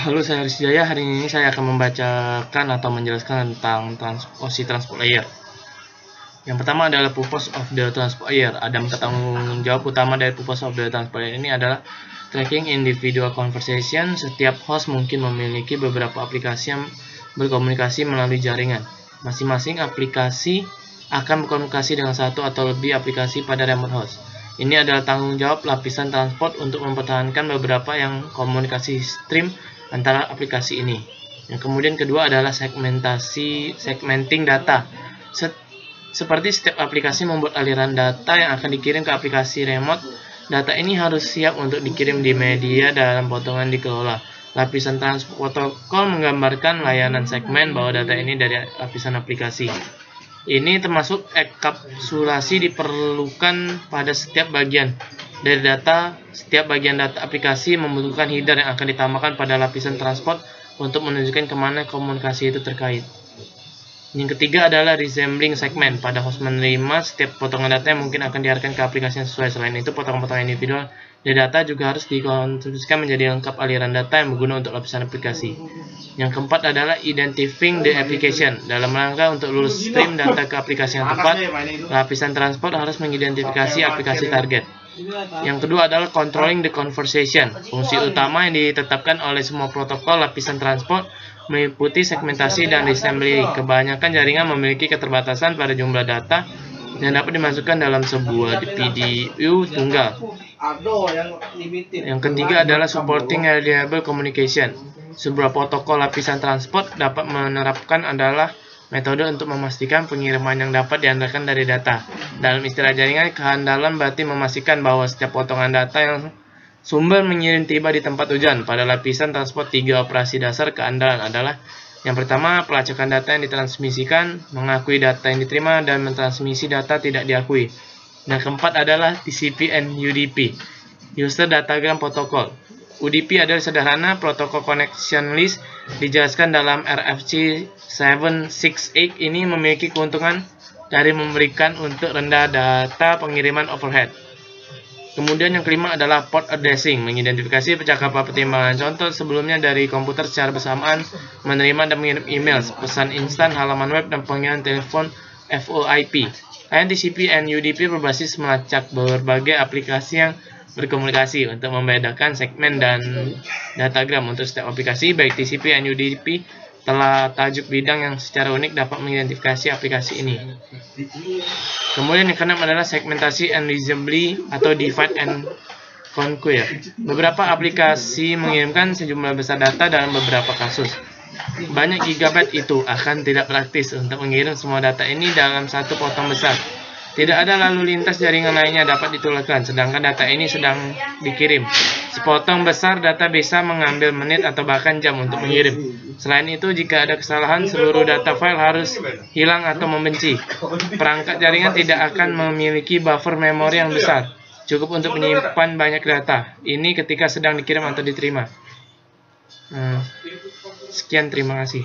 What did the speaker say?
Halo, saya Haris Jaya. Hari ini saya akan membacakan atau menjelaskan tentang OSI Transport Layer. Yang pertama adalah purpose of the transport layer. Ada tanggung jawab utama dari purpose of the transport layer ini adalah tracking individual conversation. Setiap host mungkin memiliki beberapa aplikasi yang berkomunikasi melalui jaringan. Masing-masing aplikasi akan berkomunikasi dengan satu atau lebih aplikasi pada remote host. Ini adalah tanggung jawab lapisan transport untuk mempertahankan beberapa yang komunikasi stream antara aplikasi ini. Yang kemudian kedua adalah segmenting data. Seperti setiap aplikasi membuat aliran data yang akan dikirim ke aplikasi remote, data ini harus siap untuk dikirim di media dalam potongan dikelola. Lapisan transport protokol menggambarkan layanan segmen bahwa data ini dari lapisan aplikasi. Ini termasuk enkapsulasi diperlukan pada setiap bagian dari data. Setiap bagian data aplikasi membutuhkan header yang akan ditambahkan pada lapisan transport untuk menunjukkan kemana komunikasi itu terkait. Yang ketiga adalah resembling segment. Pada host menerima setiap potongan data yang mungkin akan diarahkan ke aplikasi yang sesuai. Selain itu, potongan-potongan individual dari data juga harus dikonstruksikan menjadi lengkap aliran data yang berguna untuk lapisan aplikasi. Yang keempat adalah identifying the application. Dalam rangka untuk lulus stream data ke aplikasi yang tepat, lapisan transport harus mengidentifikasi aplikasi target. Yang kedua adalah controlling the conversation. Fungsi utama yang ditetapkan oleh semua protokol lapisan transport meliputi segmentasi dan resembly. Kebanyakan jaringan memiliki keterbatasan pada jumlah data yang dapat dimasukkan dalam sebuah PDU tunggal. Yang ketiga adalah supporting reliable communication. Sebuah protokol lapisan transport dapat menerapkan adalah metode untuk memastikan pengiriman yang dapat diandalkan dari data. Dalam istilah jaringan, kehandalan berarti memastikan bahwa setiap potongan data yang sumber mengirim tiba di tempat tujuan. Pada lapisan transport, 3 operasi dasar keandalan adalah: yang pertama, pelacakan data yang ditransmisikan, mengakui data yang diterima, dan mentransmisi data tidak diakui. Yang keempat adalah TCP and UDP, User Datagram Protocol. UDP adalah sederhana, protokol connection list dijelaskan dalam RFC 768. Ini memiliki keuntungan dari memberikan untuk rendah data pengiriman overhead. Kemudian yang kelima adalah port addressing, mengidentifikasi percakapan pertimbangan. Contoh sebelumnya dari komputer secara bersamaan menerima dan mengirim email, pesan instan, halaman web, dan panggilan telepon VoIP. TCP and UDP berbasis melacak berbagai aplikasi yang berkomunikasi untuk membedakan segmen dan datagram. Untuk setiap aplikasi, baik TCP dan UDP telah tajuk bidang yang secara unik dapat mengidentifikasi aplikasi ini. Kemudian yang keenam adalah segmentasi and resembly atau divide and conquer. Beberapa aplikasi mengirimkan sejumlah besar data dalam beberapa kasus. Banyak gigabyte itu akan tidak praktis untuk mengirim semua data ini dalam satu potong besar. Tidak ada lalu lintas jaringan lainnya dapat ditularkan, sedangkan data ini sedang dikirim. Sepotong besar data bisa mengambil menit atau bahkan jam untuk mengirim. Selain itu, jika ada kesalahan, seluruh data file harus hilang atau membenci. Perangkat jaringan tidak akan memiliki buffer memori yang besar, cukup untuk menyimpan banyak data. Ini ketika sedang dikirim atau diterima. Sekian, terima kasih.